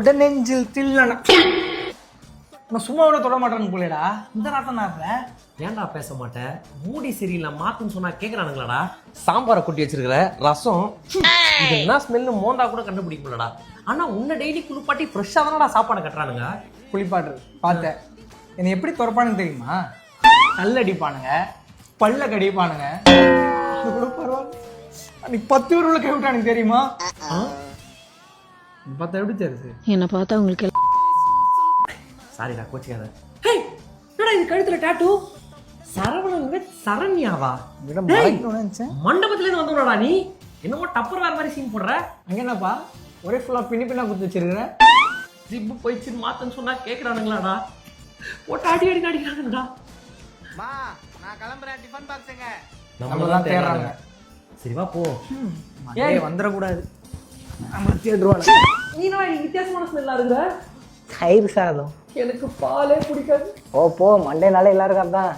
தொட நெஞ்சில் தில்லன. நான் சும்மா விட தொட மாட்டேன்னு போலேடா. இந்த நாட்டம் நான் ஏன்டா பேச மாட்டேன்? மூடி சரியில்லை மாத்துன்னு சொன்னா கேட்கறானுங்களாடா. சாம்பாரை கொட்டி வச்சிருக்கிற ரசம் இது என்ன ஸ்மெல்லு மோந்தா கூட கண்டுபிடிக்க முடியலடா. ஆனா உன்னை டெய்லி குளிப்பாட்டி ஃப்ரெஷ்ஷாக தானடா சாப்பாடு கட்டுறானுங்க. குளிப்பாட்டுறது பார்த்தேன். என்னை எப்படி துறப்பானுன்னு தெரியுமா? கல் அடிப்பானுங்க, பல்ல கடிப்பானுங்க. அது கூட பரவாயில்ல. அன்னைக்கு 10 பேர் உள்ள கை விட்டானுங்க தெரியுமா? பார்த்தா எப்படி தெரியுது? என்னை பார்த்தா உங்களுக்கு சாரிடா கோச்சிக்காத. என்னடா இது கழுத்துல டாட்டூ? சரவணன் சரண்யாவா? மண்டபத்துல இருந்து வந்தோம்டா நீ. என்னமோ டப்பர் வேற மாதிரி சீன் போடுற. அங்க என்னப்பா ஒரே ஃபுல்லா பின்னா குத்து வச்சிருக்கிற? ஜிப்பு போயிடுச்சு மாத்தன்னு சொன்னா கேக்குறானுங்களாடா. போட்டு அடி அடி அடிக்கிறானுங்கடா. மா நான் கிளம்புறேன். டிஃபன் பாக்ஸுங்க நம்மளதான் தேடுறாங்க. சரி வா போ. ஏய் வந்துடக்கூடாது. நம்ம தேடுவாங்க. நீ நான் வித்தியாசமான ஸ்மெல்லா இருக்கிற. தயிர் சாதம். எனக்கு பாலே பிடிக்காது. ஓ போ மண்டே நாளே எல்லாருக்கும் அதான்.